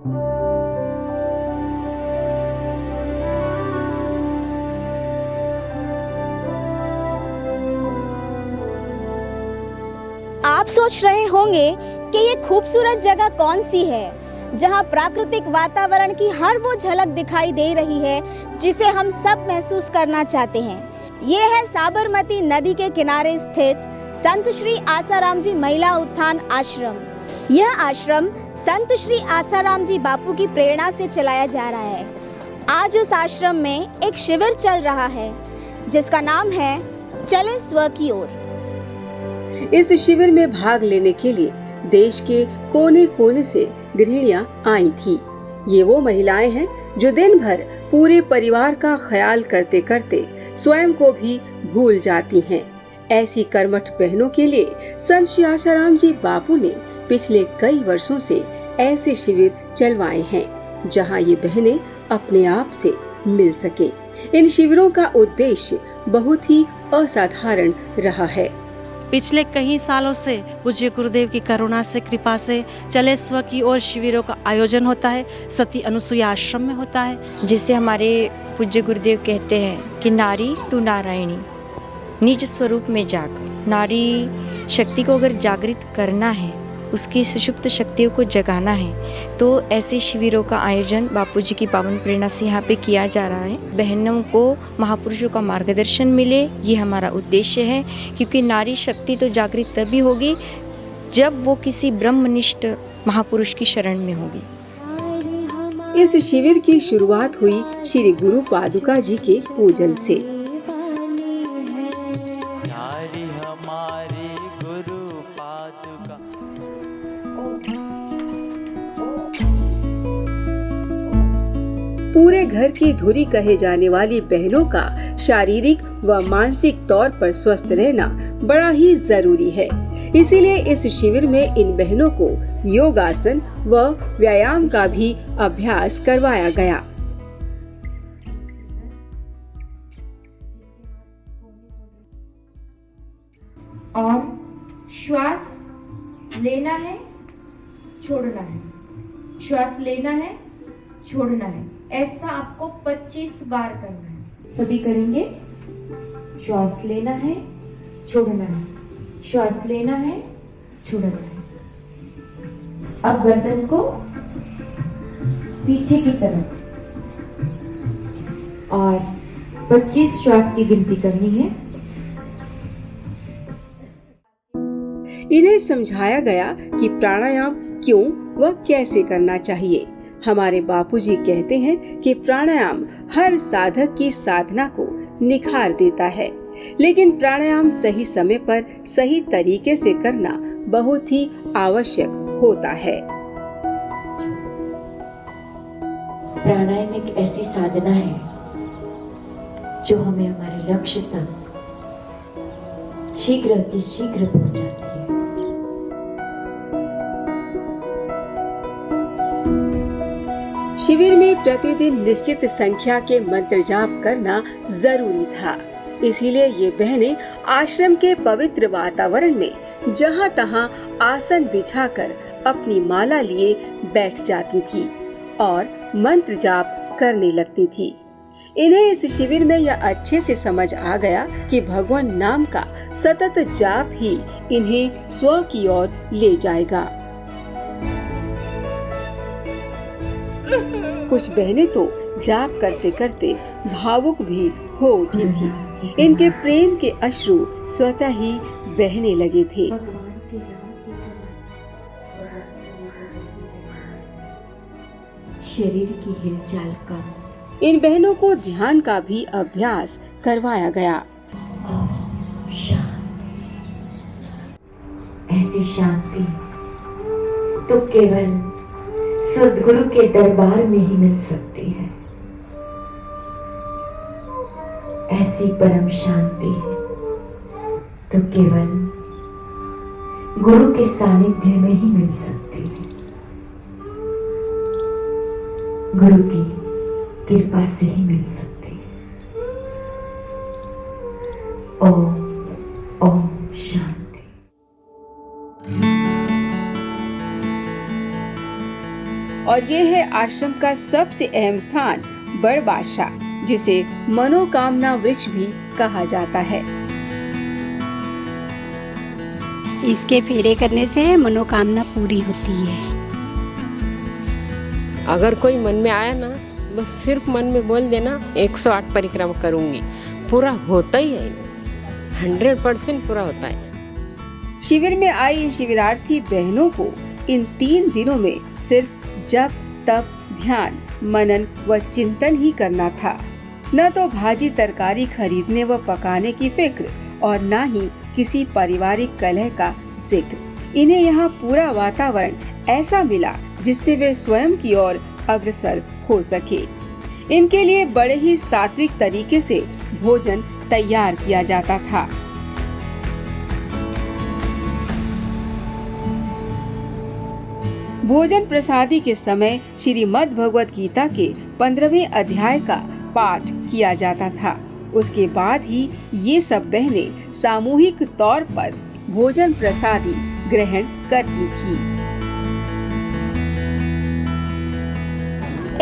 आप सोच रहे होंगे कि ये खूबसूरत जगह कौन सी है जहां प्राकृतिक वातावरण की हर वो झलक दिखाई दे रही है जिसे हम सब महसूस करना चाहते हैं। ये है साबरमती नदी के किनारे स्थित संत श्री आसाराम जी महिला उत्थान आश्रम। यह आश्रम संत श्री आसाराम जी बापू की प्रेरणा से चलाया जा रहा है। आज इस आश्रम में एक शिविर चल रहा है जिसका नाम है चले स्व की ओर। इस शिविर में भाग लेने के लिए देश के कोने कोने से गृहिणियां आई थी। ये वो महिलाएं हैं जो दिन भर पूरे परिवार का ख्याल करते करते स्वयं को भी भूल जाती हैं। ऐसी कर्मठ बहनों के लिए संत श्री आसाराम जी बापू ने पिछले कई वर्षों से ऐसे शिविर चलवाए हैं जहां ये बहनें अपने आप से मिल सके। इन शिविरों का उद्देश्य बहुत ही असाधारण रहा है। पिछले कई सालों से पूज्य गुरुदेव की करुणा से, कृपा से चले स्व की ओर शिविरों का आयोजन होता है। सती अनुसुईया आश्रम में होता है। जिसे हमारे पूज्य गुरुदेव कहते हैं कि नारी तू नारायणी, निज स्वरूप में जाग। नारी शक्ति को अगर जागृत करना है, उसकी सुषुप्त शक्तियों को जगाना है, तो ऐसे शिविरों का आयोजन बापूजी की पावन प्रेरणा से यहाँ पे किया जा रहा है। बहनों को महापुरुषों का मार्गदर्शन मिले, ये हमारा उद्देश्य है। क्योंकि नारी शक्ति तो जागृत तभी होगी जब वो किसी ब्रह्मनिष्ठ महापुरुष की शरण में होगी। इस शिविर की शुरुआत हुई श्री गुरु पादुका जी के पूजन से। पूरे घर की धुरी कहे जाने वाली बहनों का शारीरिक व मानसिक तौर पर स्वस्थ रहना बड़ा ही जरूरी है। इसीलिए इस शिविर में इन बहनों को योगासन व व्यायाम का भी अभ्यास करवाया गया। और श्वास लेना है, छोड़ना है, श्वास लेना है, छोड़ना है। ऐसा आपको 25 बार करना है। सभी करेंगे। श्वास लेना है, छोड़ना है, श्वास लेना है, छोड़ना है। अब गर्दन को पीछे की तरफ और 25 श्वास की गिनती करनी है। इन्हें समझाया गया कि प्राणायाम क्यों व कैसे करना चाहिए। हमारे बापूजी कहते हैं कि प्राणायाम हर साधक की साधना को निखार देता है, लेकिन प्राणायाम सही समय पर सही तरीके से करना बहुत ही आवश्यक होता है। प्राणायाम एक ऐसी साधना है जो हमें हमारे लक्ष्य तक शीघ्र अतिशीघ्र पहुंचाती है। शिविर में प्रतिदिन निश्चित संख्या के मंत्र जाप करना जरूरी था। इसीलिए ये बहनें आश्रम के पवित्र वातावरण में जहाँ तहाँ आसन बिछाकर अपनी माला लिए बैठ जाती थी और मंत्र जाप करने लगती थी। इन्हें इस शिविर में यह अच्छे से समझ आ गया कि भगवान नाम का सतत जाप ही इन्हें स्व की ओर ले जाएगा। कुछ बहनें तो जाप करते करते भावुक भी हो उठी थी। इनके प्रेम के अश्रु स्वतः ही बहने लगे थे। शरीर की हिलचाल का इन बहनों को ध्यान का भी अभ्यास करवाया गया। ऐसी शांति तो केवल सद्गुरु के दरबार में ही मिल सकती है। ऐसी परम शांति तो केवल गुरु के सानिध्य में ही मिल सकती है। गुरु की कृपा से ही मिल सकती है। ओम ओम शांति। और ये है आश्रम का सबसे अहम स्थान बड़ बादशाह, जिसे मनोकामना वृक्ष भी कहा जाता है। इसके फेरे करने से मनोकामना पूरी होती है। अगर कोई मन में आया ना, बस सिर्फ मन में बोल देना 108 परिक्रमा करूंगी, पूरा होता ही है, 100% पूरा होता है। शिविर में आई इन शिविरार्थी बहनों को इन 3 दिनों में सिर्फ जप, तप, ध्यान, मनन व चिंतन ही करना था। न तो भाजी तरकारी खरीदने व पकाने की फिक्र और न ही किसी पारिवारिक कलह का जिक्र। इन्हें यहाँ पूरा वातावरण ऐसा मिला जिससे वे स्वयं की ओर अग्रसर हो सके। इनके लिए बड़े ही सात्विक तरीके से भोजन तैयार किया जाता था। भोजन प्रसादी के समय श्रीमद् भगवत गीता के 15वें अध्याय का पाठ किया जाता था। उसके बाद ही ये सब बहनें सामूहिक तौर पर भोजन प्रसादी ग्रहण करती थी।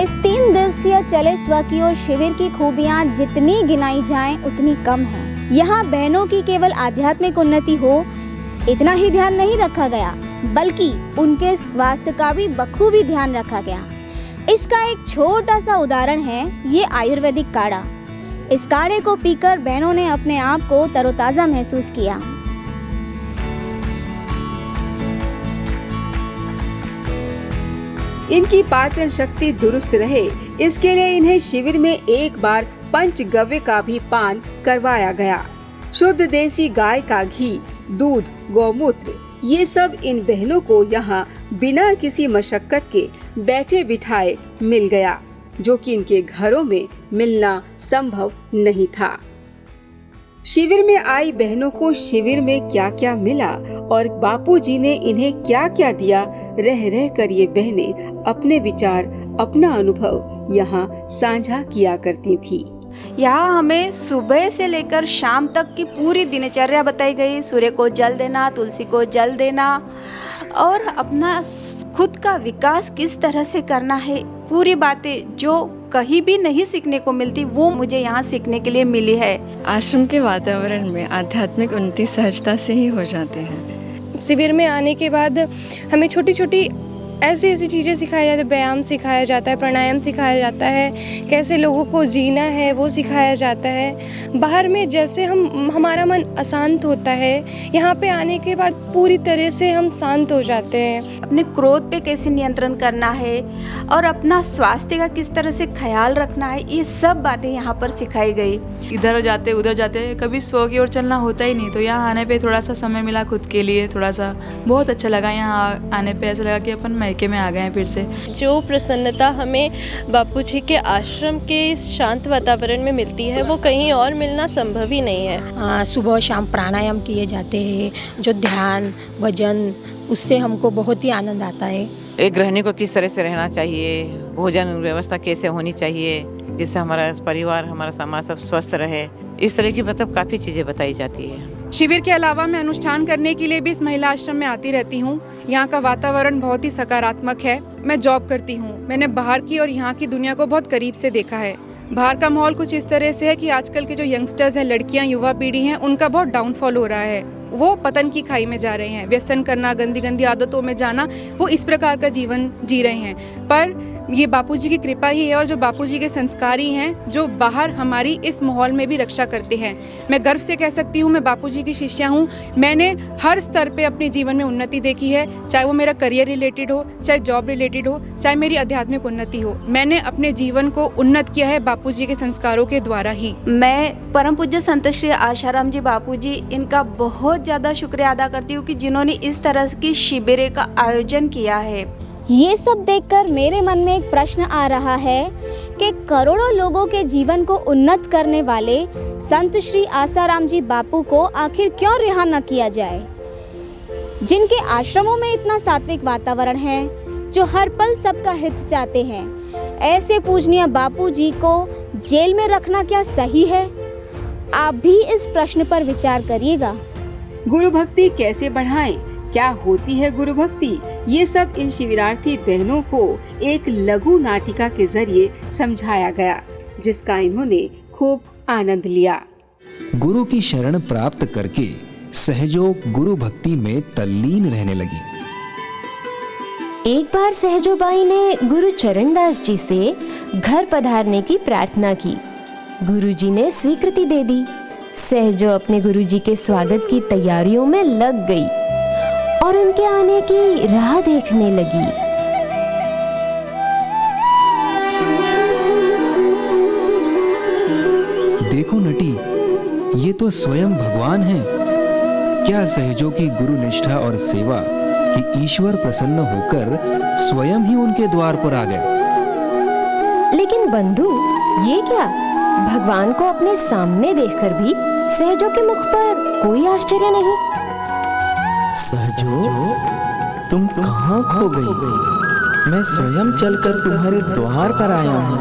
इस 3 दिवसीय चले स्वकीय शिविर की खूबियां जितनी गिनाई जाएं उतनी कम है। यहाँ बहनों की केवल आध्यात्मिक उन्नति हो इतना ही ध्यान नहीं रखा गया, बल्कि उनके स्वास्थ्य का भी बखूबी ध्यान रखा गया। इसका एक छोटा सा उदाहरण है ये आयुर्वेदिक काढ़ा। इस काढ़े को पीकर बहनों ने अपने आप को तरोताजा महसूस किया। इनकी पाचन शक्ति दुरुस्त रहे, इसके लिए इन्हें शिविर में एक बार पंचगव्य का भी पान करवाया गया। शुद्ध देसी गाय का घी, दूध, गौमूत्र, ये सब इन बहनों को यहाँ बिना किसी मशक्कत के बैठे बिठाए मिल गया, जो कि इनके घरों में मिलना संभव नहीं था। शिविर में आई बहनों को शिविर में क्या क्या मिला और बापूजी ने इन्हें क्या क्या दिया, रह रह कर ये बहनें अपने विचार, अपना अनुभव यहाँ साझा किया करती थी। यहाँ हमें सुबह से लेकर शाम तक की पूरी दिनचर्या बताई गई। सूर्य को जल देना, तुलसी को जल देना और अपना खुद का विकास किस तरह से करना है, पूरी बातें जो कहीं भी नहीं सीखने को मिलती वो मुझे यहाँ सीखने के लिए मिली है। आश्रम के वातावरण में आध्यात्मिक उन्नति सहजता से ही हो जाती है। शिविर में आने के बाद हमें छोटी छोटी ऐसी चीज़ें सिखाई जाती है। व्यायाम सिखाया जाता है, प्राणायाम सिखाया जाता है, कैसे लोगों को जीना है वो सिखाया जाता है। बाहर में जैसे हमारा मन अशांत होता है, यहाँ पे आने के बाद पूरी तरह से हम शांत हो जाते हैं। अपने क्रोध पे कैसे नियंत्रण करना है और अपना स्वास्थ्य का किस तरह से ख्याल रखना है, ये सब बातें यहाँ पर सिखाई गई। इधर जाते उधर जाते कभी सो की ओर चलना होता ही नहीं, तो यहाँ आने पे थोड़ा सा समय मिला खुद के लिए, थोड़ा सा बहुत अच्छा लगा। यहाँ आने पे ऐसा लगा कि अपन मायके में आ गए हैं फिर से। जो प्रसन्नता हमें बापूजी के आश्रम के इस शांत वातावरण में मिलती है वो कहीं और मिलना संभव ही नहीं है। सुबह शाम प्राणायाम किए जाते हैं, जो ध्यान भजन, उससे हमको बहुत ही आनंद आता है। एक गृहिणी को किस तरह से रहना चाहिए, भोजन व्यवस्था कैसे होनी चाहिए जिससे हमारा परिवार, हमारा समाज सब स्वस्थ रहे, इस तरह की मतलब काफ़ी चीज़ें बताई जाती है। शिविर के अलावा मैं अनुष्ठान करने के लिए भी इस महिला आश्रम में आती रहती हूँ। यहाँ का वातावरण बहुत ही सकारात्मक है। मैं जॉब करती हूँ, मैंने बाहर की और यहाँ की दुनिया को बहुत करीब से देखा है। बाहर का माहौल कुछ इस तरह से है कि आजकल के जो यंगस्टर्स हैं, लड़कियाँ, युवा पीढ़ी हैं, उनका बहुत डाउनफॉल हो रहा है। वो पतन की खाई में जा रहे हैं, व्यसन करना, गंदी गंदी आदतों में जाना, वो इस प्रकार का जीवन जी रहे हैं। पर ये बापूजी की कृपा ही है और जो बापूजी के संस्कार ही हैं जो बाहर हमारी इस माहौल में भी रक्षा करते हैं। मैं गर्व से कह सकती हूँ मैं बापूजी की शिष्या हूँ। मैंने हर स्तर पे अपने जीवन में उन्नति देखी है, चाहे वो मेरा करियर रिलेटेड हो, चाहे जॉब रिलेटेड हो, चाहे मेरी आध्यात्मिक उन्नति हो। मैंने अपने जीवन को उन्नत किया है बापूजी के संस्कारों के द्वारा ही। मैं परम पूज्य संत श्री आशाराम जी बापूजी, इनका बहुत ज़्यादा शुक्रिया अदा करती हूँ कि जिन्होंने इस तरह की शिविर का आयोजन किया है। ये सब देखकर मेरे मन में एक प्रश्न आ रहा है कि करोड़ों लोगों के जीवन को उन्नत करने वाले संत श्री आसाराम जी बापू को आखिर क्यों रिहा न किया जाए, जिनके आश्रमों में इतना सात्विक वातावरण है, जो हर पल सबका हित चाहते हैं। ऐसे पूजनीय बापू जी को जेल में रखना क्या सही है? आप भी इस प्रश्न पर विचार करिएगा। गुरु भक्ति कैसे बढ़ाएं? क्या होती है गुरु भक्ति? ये सब इन शिविरार्थी बहनों को एक लघु नाटिका के जरिए समझाया गया, जिसका इन्होंने खूब आनंद लिया। गुरु की शरण प्राप्त करके सहजो गुरु भक्ति में तल्लीन रहने लगी। एक बार सहजोबाई ने गुरु चरणदास जी से घर पधारने की प्रार्थना की। गुरुजी ने स्वीकृति दे दी। सहजो अपने गुरुजी के स्वागत की तैयारियों में लग गई और उनके आने की राह देखने लगी। देखो नटी, ये तो स्वयं भगवान हैं। क्या सहजों की गुरु निष्ठा और सेवा कि ईश्वर प्रसन्न होकर स्वयं ही उनके द्वार पर आ गए। लेकिन बंधु, ये क्या? भगवान को अपने सामने देखकर भी सहजों के मुख पर कोई आश्चर्य नहीं। सहजो, तुम कहाँ खो गई? मैं स्वयं चलकर तुम्हारे द्वार पर आया हूँ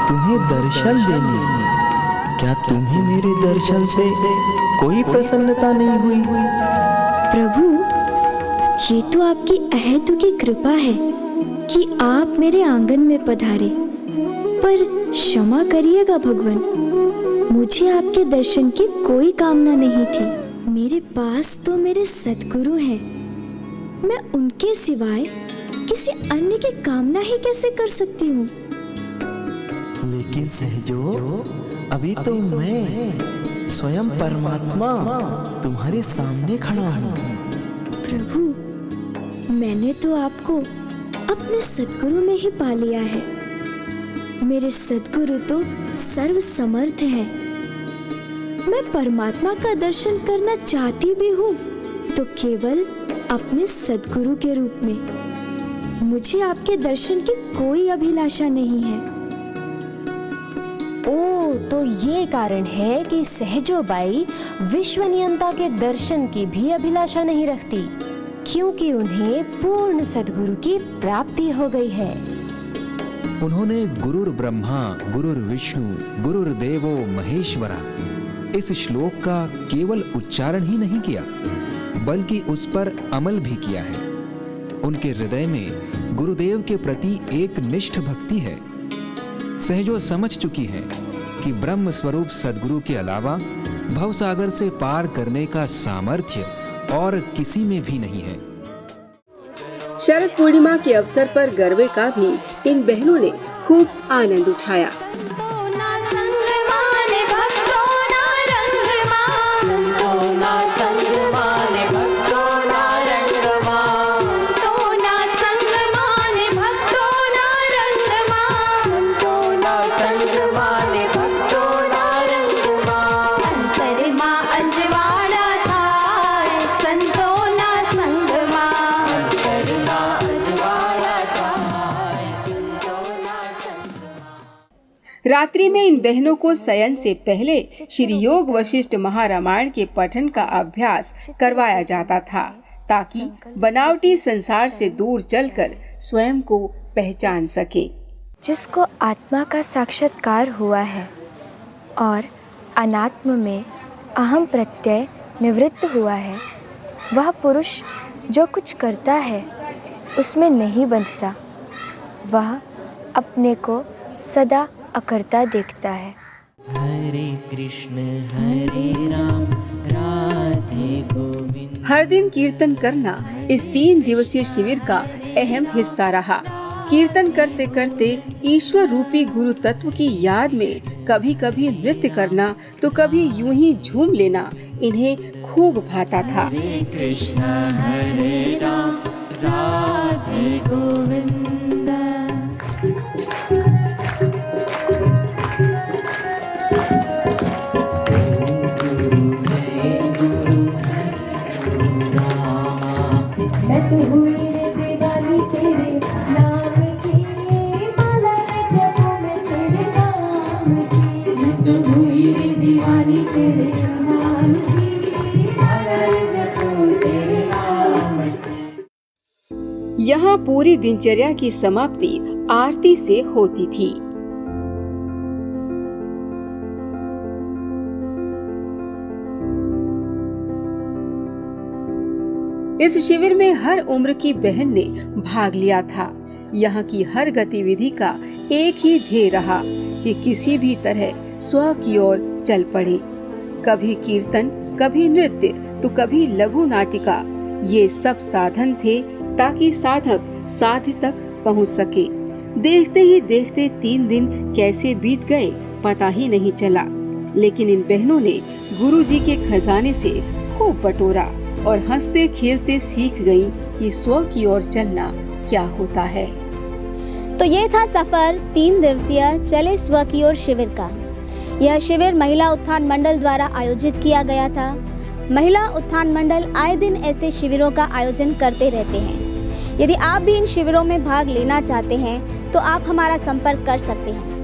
तुम्हें दर्शन देने। क्या तुम्हें मेरे दर्शन से कोई प्रसन्नता नहीं हुई? प्रभु, ये तो आपकी अहेतुकी कृपा है कि आप मेरे आंगन में पधारे, पर क्षमा करिएगा भगवान, मुझे आपके दर्शन की कोई कामना नहीं थी। मेरे पास तो मेरे सद्गुरु हैं, मैं उनके सिवाय किसी अन्य की कामना ही कैसे कर सकती हूँ? लेकिन सहजो, अभी तो मैं स्वयं परमात्मा तुम्हारे सामने खड़ा हूँ। प्रभु, मैंने तो आपको अपने सद्गुरु में ही पा लिया है। मेरे सद्गुरु तो सर्व समर्थ हैं। मैं परमात्मा का दर्शन करना चाहती भी हूँ तो केवल अपने सद्गुरु के रूप में। मुझे आपके दर्शन की कोई अभिलाषा नहीं है। ओ, तो ये कारण है कि सहजोबाई विश्वनियंता के दर्शन की भी अभिलाषा नहीं रखती, क्योंकि उन्हें पूर्ण सद्गुरु की प्राप्ति हो गई है। उन्होंने गुरुर ब्रह्मा गुरुर विष्णु गुरुर्देवो महेश्वरा इस श्लोक का केवल उच्चारण ही नहीं किया, बल्कि उस पर अमल भी किया है। उनके हृदय में गुरुदेव के प्रति एक निष्ठ भक्ति है। सहजो समझ चुकी है कि ब्रह्म स्वरूप सद्गुरु के अलावा भवसागर से पार करने का सामर्थ्य और किसी में भी नहीं है। शरद पूर्णिमा के अवसर पर गरबे का भी इन बहनों ने खूब आनंद उठाया। रात्रि में इन बहनों को शयन से पहले श्री योग वशिष्ठ महारामायण के पठन का अभ्यास करवाया जाता था, ताकि बनावटी संसार से दूर चलकर स्वयं को पहचान सके। जिसको आत्मा का साक्षात्कार हुआ है और अनात्म में अहम प्रत्यय निवृत्त हुआ है, वह पुरुष जो कुछ करता है उसमें नहीं बंधता, वह अपने को सदा अकर्ता देखता है। हरे कृष्ण हरे राम राधे गोविंद। हर दिन कीर्तन करना इस 3 दिवसीय शिविर का अहम हिस्सा रहा। कीर्तन करते करते ईश्वर रूपी गुरु तत्व की याद में कभी कभी नृत्य करना तो कभी यूं ही झूम लेना इन्हें खूब भाता था। हरे कृष्ण हरे राम राधे गोविंद। यहाँ पूरी दिनचर्या की समाप्ति आरती से होती थी। इस शिविर में हर उम्र की बहन ने भाग लिया था। यहाँ की हर गतिविधि का एक ही ध्येय रहा कि किसी भी तरह स्व की ओर चल पड़े। कभी कीर्तन, कभी नृत्य, तो कभी लघु नाटिका। ये सब साधन थे ताकि साधक साध्य तक पहुँच सके। देखते ही देखते 3 दिन कैसे बीत गए पता ही नहीं चला। लेकिन इन बहनों ने गुरुजी के खजाने से खूब बटोरा और हंसते खेलते सीख गईं कि स्व की ओर चलना क्या होता है। तो ये था सफर 3 दिवसीय चले स्व की ओर शिविर का। यह शिविर महिला उत्थान मंडल द्वारा आयोजित किया गया था। महिला उत्थान मंडल आए दिन ऐसे शिविरों का आयोजन करते रहते हैं। यदि आप भी इन शिविरों में भाग लेना चाहते हैं तो आप हमारा संपर्क कर सकते हैं।